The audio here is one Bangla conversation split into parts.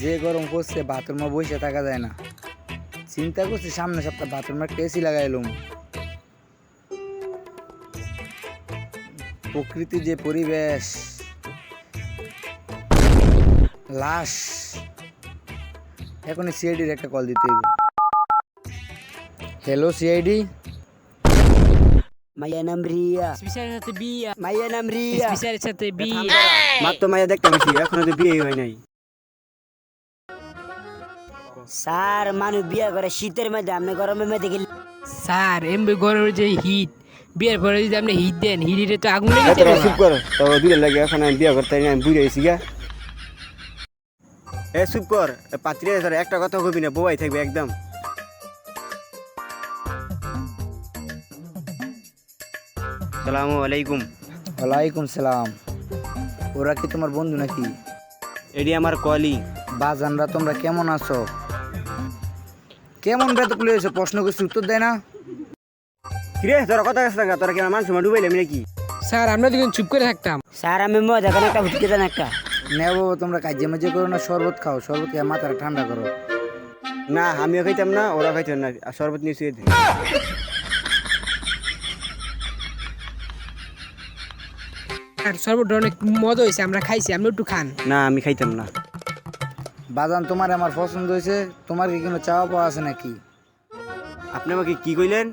যে গরম পড়ছে বাথরুমে বসে থাকা যায় না। চিন্তা করছি সামনে সপ্তাহ বাথরুমে একটা এসি লাগাইলুম। প্রকৃতি যে পরিবেশ, লাশ। এখন সিআইডির একটা কল দিতে হইব। Hello CID. মাইয়া নাম রিয়া। স্পেশালের সাথে বিয়া। মাইয়া নাম রিয়া। স্পেশালের সাথে বিয়া। মাত্র মাইয়া দেখতে বেশি, এখনো তো বিয়ে হয় নাই। স্যার মানুষ বিয়া করে শীতের মধ্যে, আপনি গরমের মধ্যে গেলে। স্যার এমবি গরমের যে হিট, বিয়ের পরে যদি আপনি হিট দেন, হিটে তো আগুন লেগে তোরা যাবে। চুপ কর, তবে বিয়ে লাগে এখন আমি বিয়ে করতে আমি বুঝে গেছি গা। এ চুপ কর, পাত্রী একটা কথা কবি না, বউয়াই থাকবে একদম। সালামু আলাইকুম। ওয়ালাইকুম সালাম। ওরা কি তোমার বন্ধু নাকি? এডি আমার কলি। বাজানরা তোমরা কেমন আছো? কেমন বেতকুলি হয়েছে? প্রশ্ন করছি উত্তর দেয় না। কিরে তোরা কথা কাছে না, তোরা কি আমার মানুষ ডুবাইলাম নাকি? স্যার আমরা দুজন চুপ করে থাকতাম। স্যার আমি মজা করে একটা ভুটকে দেন একটা। নেও বাবা, তোমরা কাজে মাঝে করো না, শরবত খাও। শরবত খেয়ে মাথাটা ঠান্ডা করো। না আমিও খাইতাম না, ওরা খাইতাম না, আর শরবত নিয়ে শুয়ে দিই। আর সর্বটা অনেক মজা হয়েছে, আমরা খাইছি, আপনি একটু খান। না আমি খাইতাম না। বাজান তোমার আমার পছন্দ হয়েছে। তোমার কি কোনো চাওয়া পাওয়া আছে নাকি? আপনি আমাকে কি কইলেন?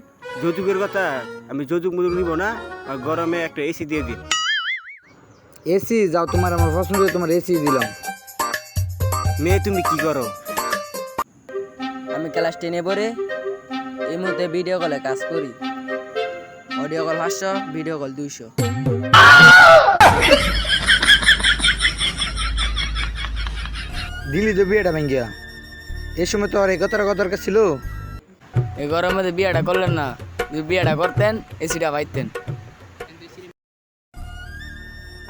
যৌতুকের কথা? আমি যৌতুক মুতুক নিব না, আর গরমে একটা এসি দিয়ে দিন। এসি যাও, তোমার আমার পছন্দ হয়েছে, তোমার এসি দিলাম। মেয়ে তুমি কি করো? আমি ক্লাস 10-এ পড়ে এই মুহূর্তে ভিডিও কলে কাজ করি। Audio call 500, video call 200। দিলি তো বিয়েটা ভেঙ্গিয়া। এই সময় তো আর এই কথাটা কথা দরকার ছিল। এই গরমের মধ্যে বিয়েটা করলেন না, যদি বিয়েটা করতেন এসিটা পাইতেন।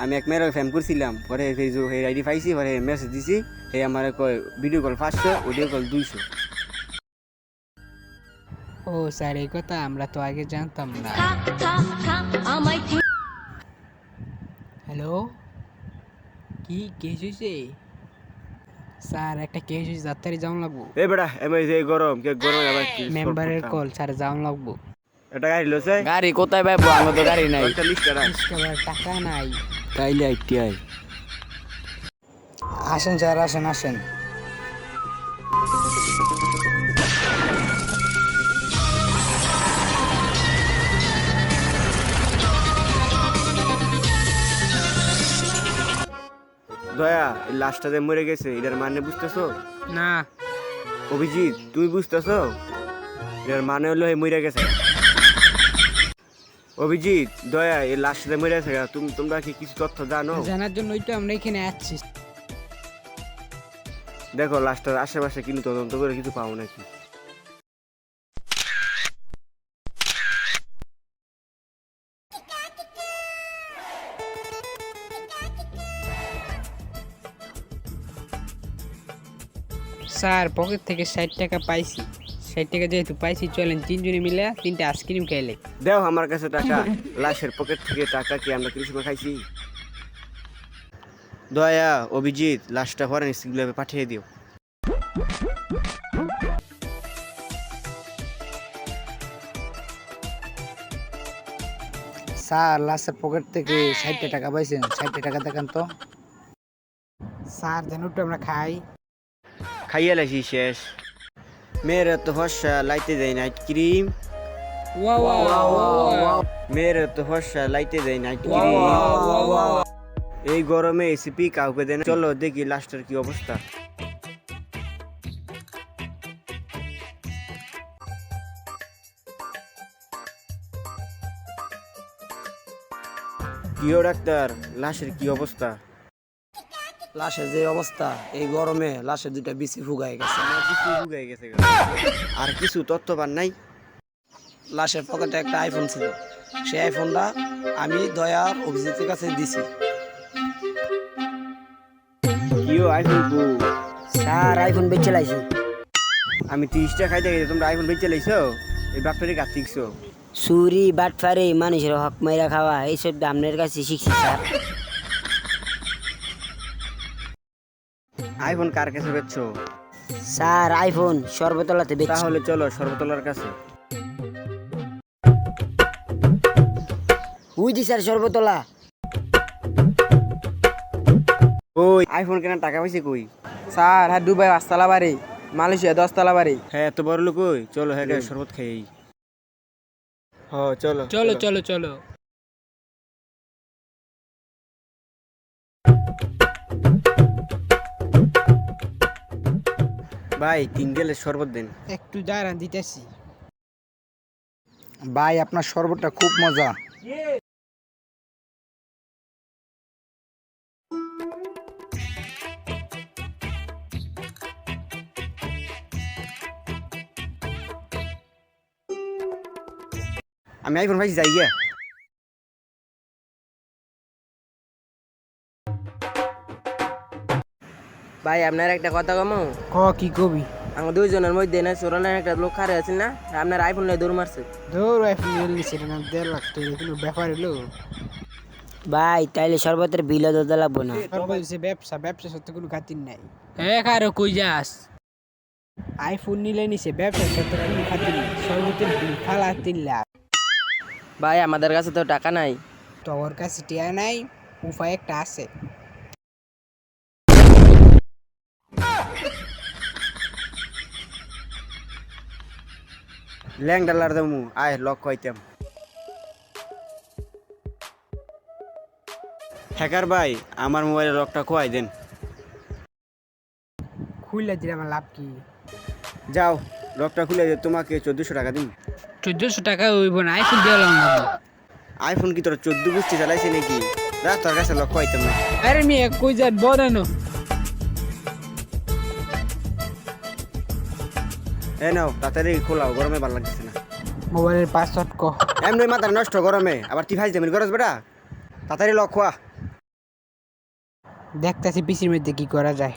আমি এক মেয়ের ফ্যান করছিলাম, পরে ফেসবুক এই আইডি পাইছি, পরে মেসেজ দিছি, এই আমার কয় ভিডিও কল 500, অডিও কল 200। ও স্যার এই কথা আমরা তো আগে জানতাম না। হ্যালো, কি কেস হয়েছে? স্যার একটা কেস হয়েছে, তাড়াতাড়ি যাওয়া লাগবো। এই বেটা এমন এই গরম, কে গরম আবার কি মেম্বারের কল, স্যার যাওয়া লাগবো। এটা গাড়ি লছে গাড়ি কোথায় পাইবো? আমার তো গাড়ি নাই। 40 টাকা ইসকাবার টাকা নাই। তাইলে আইটি আই। আসেন স্যার, আসেন আসেন। দয়া এই লাশটা যে মরে গেছে, এটার মানে বুঝতেছো? না অভিজিৎ তুমি বুঝতেছো? এটার মানে হলো এই মরে গেছে। অভিজিৎ, দয়া এই লাশটা যে মরে গেছে, তোমরা কি কিছু তথ্য জানো? জানার জন্য তো আমরা এখানে আসছি। দেখো লাশটার আশেপাশে কিন্তু তদন্ত করে কিছু পাও নাকি? স্যার পকেট থেকে 60 টাকা পাইছি। 60 টাকা যেহেতু পাইছি, চলেন তিনজনে মিলে 3টা আইসক্রিম খাইলে। দেও আমার কাছে টাকা। লাশের পকেট থেকে টাকা কি আমরা কিছু সময় খাইছি? দয়া, অভিজিৎ লাশটা ফরেন সিগলাবে পাঠিয়ে দিও। স্যার লাস্টের পকেট থেকে 60 টাকা পাইছেন। 60 টাকা দেখান তো। স্যার যেন একটু আমরা খাই। খাইয়ে লাইছি শেষ। মেয়ের তো ফর্সা লাইতে দেয় নাইট ক্রিম। ওয়া ওয়া ওয়া মেয়ের তো ফর্সা লাইতে দেয় নাইট ক্রিম। এই গরমে এসিপি কাউকে দেয় না। চলো দেখি লাস্টের কি অবস্থা। কিও ডাক্তার, লাশের কি অবস্থা? লাশের যে অবস্থা, এই গরমে লাশের দুইটা বিচি ফুগায় গেছে। আর কিছু তথ্য পান নাই? লাশের পকেটে একটা আইফোন ছিল, সেই আইফোনটা আমি দয়ার অভিজিতের কাছে দিছি। কিও আইফোন কো? স্যার আইফোন বেচে লাইছি। আমি 30 টাকা খাইতে গেছি, তোমরা আইফোন বেচে লাইছো? এই বাপটারে গাতিকছো। চুরি বাটফারি মানুষের হক মাইরা খাওয়া এইসব আপনার কাছে শিখছি স্যার। আইফোন কার কাছে বেচছো? স্যার আইফোন সর্বতলাতে বেচছি। তাহলে চলো সর্বতলার কাছে। উইদি স্যার সর্বতলা। ওই আইফোন কেনার টাকা পয়সা কই? স্যার হ্যাঁ দুবাই 5 তলা বাড়ি, মালয়েশিয়া 10 তলা বাড়ি। হ্যাঁ এত বড় লোক কই? চলো হ্যাঁ শরবত খাই। চলো চলো চলো চলো। ভাই 3 গেলে শরবত দেন। একটু দাঁড়ান দিতেছি। ভাই আপনার শরবতটা খুব মজা। আমি আইফোন পাইছি যাই গিয়া। ভাই আপনার একটা কথা কমো, ক কি কবি? আমার দুইজনের মধ্যে না চোরানের একটা লোক খারে আছে না, আপনার আইফোন নিয়ে দৌড় মারছে। ধর আইফোন নিয়েছে না 1.5 লাখ টাকা, কোনো ব্যাপার হলো? ভাই তাইলে শরবতের বিলও দিতে লাগবো না। বলছে ব্যবসা, ব্যবসা সত্যি কোনো খাতির নাই। হ্যাঁ কারো কই যাস? আইফোন নিলে নিছে, ব্যবসা সত্যি কোনো খাতির নাই। সর্বতের বিল খালা 3 লাখ। ভাই আমাদের কাছে তো টাকা নাই। তোর কাছে টিয়া নাই, উপায় একটা আছে। ল্যাং ডালার দামু আয় লক কইতাম। হ্যাকার ভাই আমার মোবাইলের লকটা কোয়াই দেন। খুললে দিলে আমার লাভ কি? যাও লকটা খুলে দে, তোমাকে 1400 টাকা দিন। 1400 টাকা হইব না, আইফোন দিয়ে লং হবে। আইফোন কি তোর 14 গুষ্টি চালাইছে নাকি? রাত তোর কাছে লক কইতাম না। আরে মেয়ে কই যাত বড়ানো। এ নাও তাড়াতাড়ি খোলাও, গরমে ভালো লাগতেছে না। মোবাইলের পাসওয়ার্ড ক। এমনি মাথা নষ্ট গরমে, আবার তুই ফাইজ দেবেন গরজ বেটা। তাড়াতাড়ি লক খোয়া। দেখতেছি পিসির মধ্যে কি করা যায়।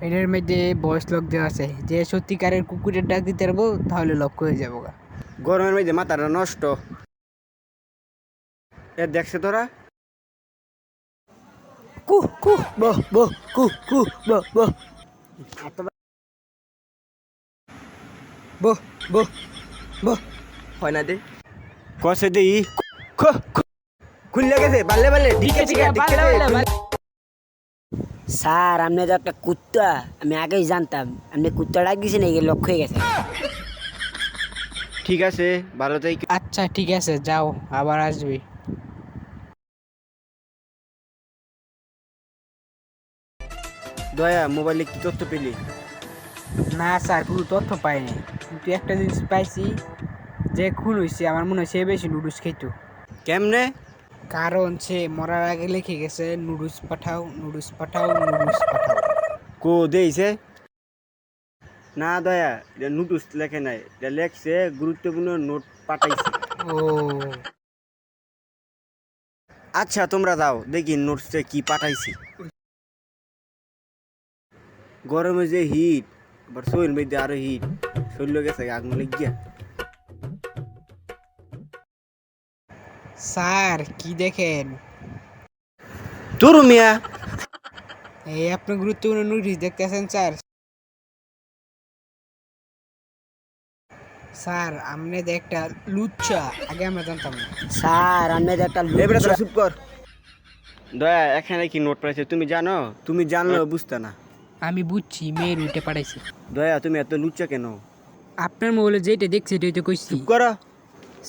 এটার মধ্যে ভয়েস লক দেওয়া আছে, যে সত্যিকারের কুকুরের ডাক দিতে পারবো তাহলে লক হয়ে যাবো গা। গরমের মধ্যে মাথাটা নষ্ট। এ দেখছে তোরা? কু কু বহ বহ কু কু বহ বহ। বহ বহ বহ হয় না দে। কষে দেই খুললে গেছে বাল্লে বাল্লে ডিকে ডিকে ডিকে। স্যার আপনি তো একটা কুত্তা, আমি আগেই জানতাম। আপনি কুত্তা ডাক দিয়েছেন, এই লক্ষ হয়ে গেছে। ঠিক আছে ভালো তাই। আচ্ছা ঠিক আছে, যাও আবার আসবি। দয়া মোবাইলে কি তথ্য পেলি? না স্যার কোনো তথ্য পাইনি, কিন্তু একটা জিনিস পাইছি, যে খুন হয়েছে আমার মনে হয় সে বেশি নুডলস খেত। কেমনে? কারণ সে মরার আগে লিখে গেছে নুডলস পাঠাও নুডলস পাঠাও নুডলস পাঠাও। কো দেইছে? না দয়া এটা নোটিস লেখে নাই, এটা লেখছে গুরুত্বপূর্ণ নোট পাঠাইছে। ও আচ্ছা তোমরা দাও দেখি নোটসে কি পাঠাইছি। গরমে যে হিট, আবার শরীর মধ্যে আরো হিট, শরীর গেছে আগুন লেগিয়া। স্যার কি দেখেন? তোর মিয়া এই আপনি গুরুত্বপূর্ণ নোটিশ দেখতেছেন স্যার? স্যার আপনি একটা লুচ্চা, আগে আমরা জানতাম না। স্যার আপনি তো একটা এবারে লুচ্চা। তোরা চুপ কর। দয়া এখানে কি নোট পাঠাইছে তুমি জানো? তুমি জানলেও বুঝতে না। আমি বুঝছি, মেয়ের উঠে পাঠাইছি। দয়া তুমি এত লুচ্চা কেন? আপনার মোবাইলে যেটা দেখছি এটাই তো কইছি। চুপ করো।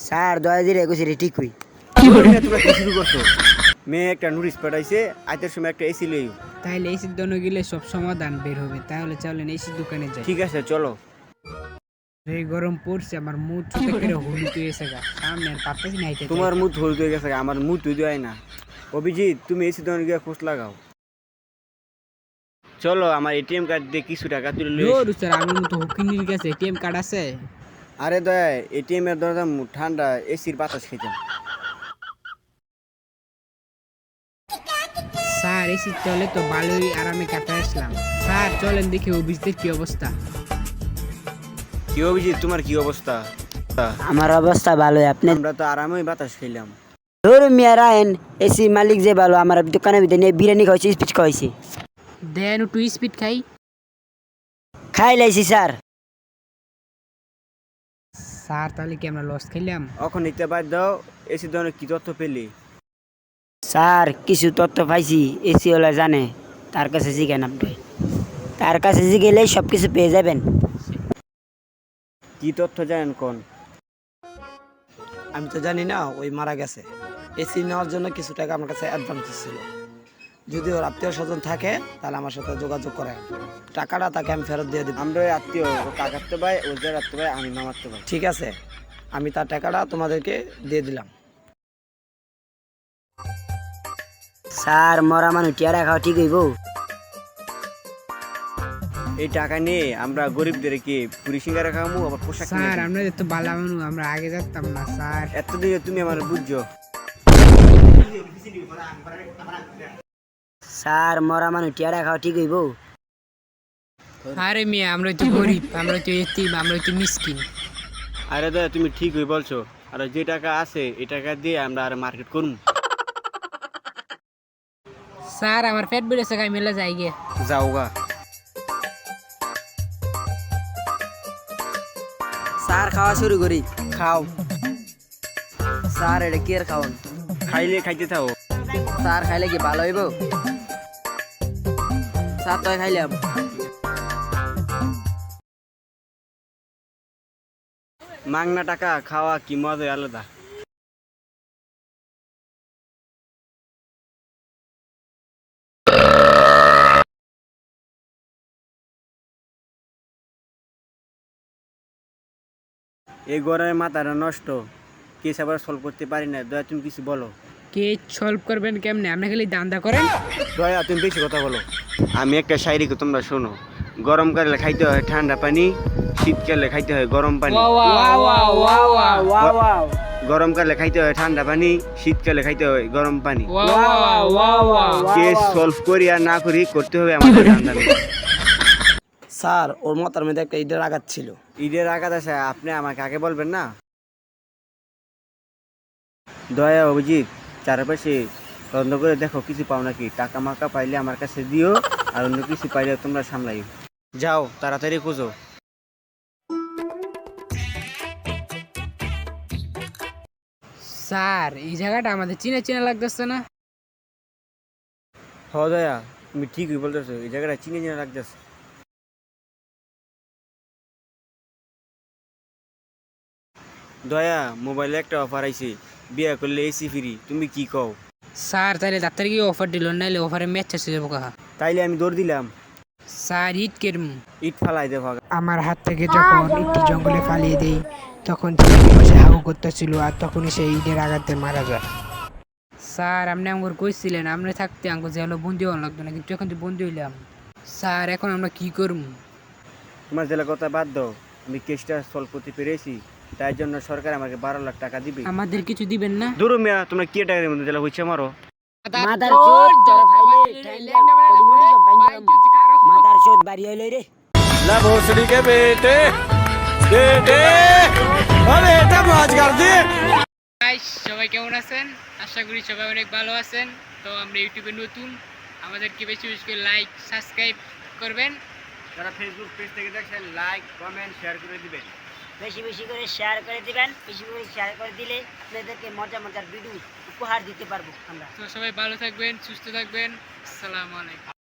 স্যার দয়া দিলে একুশে রে ঠিক হই। তোমরা কি শুরু করছো? মেয়ে একটা নোটিস পাঠাইছে, আইতের সময় একটা এসি লইও। তাহলে এসির দোকানে গেলে সব সমাধান বের হবে। তাহলে চলেন এসির দোকানে যাই। ঠিক আছে চলো। এই গরম পড়ছে, আমার মুখ চুপে করে হলুদ হয়ে গেছে গা। সামনে আর পারতেছি না হাইটে। তোমার মুখ হলুদ হয়ে গেছে, আমার মুখ তুই দেয় না। অভিজিৎ তুমি এসি দোকানে গিয়ে খোঁজ লাগাও। চলো আমার এটিএম কার্ড দিয়ে কিছু টাকা তুলে লই। জোর স্যার, আমার মতো হুকিনির কাছে এটিএম কার্ড আছে? আরে দয়া এটিএম এর দরজা ঠান্ডা, এসির বাতাস খেতাম। স্যার এসি চলে তো ভালোই আরামে কাটা আসলাম। স্যার চলেন দেখি অভিজিতের কি অবস্থা। কি অভিজিৎ তোমার কি অবস্থা? আমার অবস্থা ভালোই, আপনি? আমরা তো আরামে বাতাস খেলাম। ধরু মিয়া রায়েন এসি মালিক যে ভালো আমার দোকানের ভিতরে নিয়ে বিরিয়ানি খাওয়াইছে স্পিচ খাওয়াইছে দেন একটু স্পিড খাই। খাই লাইছি স্যার। স্যার তাহলে কি আমরা লস খেলাম? এখন নিতে বাদ দাও, এসি ধরনের কি তথ্য পেলি? স্যার কিছু তথ্য পাইছি, এসি ওলা জানে, তার কাছে জিজ্ঞেন আপনি। তার কাছে জিগেলেই সব কিছু পেয়ে যাবেন। কি তথ্য জানেন কোন? আমি তো জানি না, ওই মারা গেছে। এসি নেওয়ার জন্য কিছু টাকা আমার কাছে অ্যাডভান্স ছিল। যদি ওর আত্মীয় স্বজন থাকে তাহলে আমার সাথে যোগাযোগ করে টাকাটা তাকে আমি ফেরত দিয়ে দেব। আমরা ওই আত্মীয়, ও কাকাতো ভাই, ও যার আত্মীয় ভাই, আমি মামাতো ভাই। ঠিক আছে, আমি তার টাকাটা তোমাদেরকে দিয়ে দিলাম। স্যার মরা মানুষ টিয়ারা খাওয়া ঠিক হইব? এই টাকা নিয়ে আমরা গরিবদের কি পুরি সিঙ্গারা খাওয়াবো, আবার পোশাক কিনে স্যার দিব। আমরা তো বালা মানুষ, আমরা আগে যাতাম না স্যার। এতদিন তুমি আমার বুঝছো। স্যার মরা মানুষ টিয়ারা খাওয়া ঠিক হইব? আরে মিয়া আমরা তো গরিব, আমরা তো এতিম, আমরা তো মিসকিন। আরে দাদা তুমি ঠিক হই বলছো, আর যে টাকা আছে এই টাকা দিয়ে আমরা আর মার্কেট করুন। স্যার আমার পেট বেড়েছে, খাই মেলা যাই গে। যাওগা। স্যার খাওয়া শুরু করি। খাও। স্যার এটা কি আর খাওন? খাইলে খাইতে থাকো। স্যার খাইলে কি ভালো হইব? স্যার তো খাইলাম। মাংনা টাকা খাওয়া কি মজা আলাদা। এই গরমে মাথাটা নষ্ট, কেস আবার সলভ করতে পারি না। দয়া তুমি কিছু বলো। কে সলভ করবেন কেমনে? আপনি খালি দান্দা করেন। দয়া তুমি বেশি কথা বলো। আমি একটা শায়রিকে তোমরা শোনো। গরমকালে খাইতে হয় ঠান্ডা পানি, শীতকালে খাইতে হয় গরম পানি। গরমকালে খাইতে হয় ঠান্ডা পানি, শীতকালে খাইতে হয় গরম পানি। কেস সলভ করি আর না করি করতে হবে আমাদের ঠান্ডা পানি। স্যার ওর মাথার মধ্যে একটা ইটের আঘাত ছিল। ঈদের আঘাত আছে, আপনি আমাকে আগে বলবেন না? দয়া অভিজিৎ চারপাশে তদন্ত করে দেখো কিছু পাও নাকি। টাকা মাকা পাইলে আমার কাছে দিও, আর অন্য কিছু পাইলে তোমরা সামলাইও। যাও তাড়াতাড়ি খুঁজো। স্যার এই জায়গাটা আমাদের চিনা চিনা লাগতেছে না? হ দয়া তুমি ঠিকই বলতেছো, এই জায়গাটা চিনে চিনে লাগতেছে। দয়া মোবাইলে একটা অফার আইছে, বিয়া করলে এসি ফ্রি, তুমি কি কও? স্যার তাহলে ডাক্তার কি অফার দিল, নাইলে অফারে ম্যাচ শেষ যাবো কাহা। তাইলে আমি দৌড় দিলাম। স্যার ঈদ কেরম? ইট ফালাই দেবো। আমার হাত থেকে যখন ইটটি জঙ্গলে ফালিয়ে দেই তখন ছেলেটি বসে হাউ করতেছিল, আর তখনই সেই ঈদের আঘাতে মারা যায়। স্যার আপনি আমাকে কইছিলেন আপনি থাকতে আমাকে যে হলো বন্দি হওয়া লাগতো না, কিন্তু এখন তো বন্দি হইলাম। স্যার এখন আমরা কি করব? তোমার জেলা কথা বাদ দাও, আমি কেসটা সলভ করতে পেরেছি, তাই জন্য সরকার আমাকে 12 লাখ টাকা দিবে। আমাদের কিছু দিবেন না? দূর মিয়া, তোমরা কি টাকা দেবেন? জেলা হইছে মারো। মাদার চোদ তোর ফাইলে ঠাইলে কোটি মুটি সব বাইঙ্গাম। মাদার চোদ বাড়ি হইলো রে। লা ভোসড়ি কে বেটে বেটে আরে এটা মাছ কর দে। গাইস সবাই কেমন আছেন? আশা করি সবাই অনেক ভালো আছেন। তো আমরা ইউটিউবে নতুন, আমাদেরকে বেশি বেশি করে লাইক সাবস্ক্রাইব করবেন। যারা ফেসবুক পেজ থেকে দেখছেন লাইক কমেন্ট শেয়ার করে দিবেন। বেশি বেশি করে শেয়ার করে দিবেন। বেশি করে শেয়ার করে দিলে আপনাদেরকে মজার মজার ভিডিও উপহার দিতে পারবো আমরা। তো সবাই ভালো থাকবেন, সুস্থ থাকবেন। আসসালামু আলাইকুম।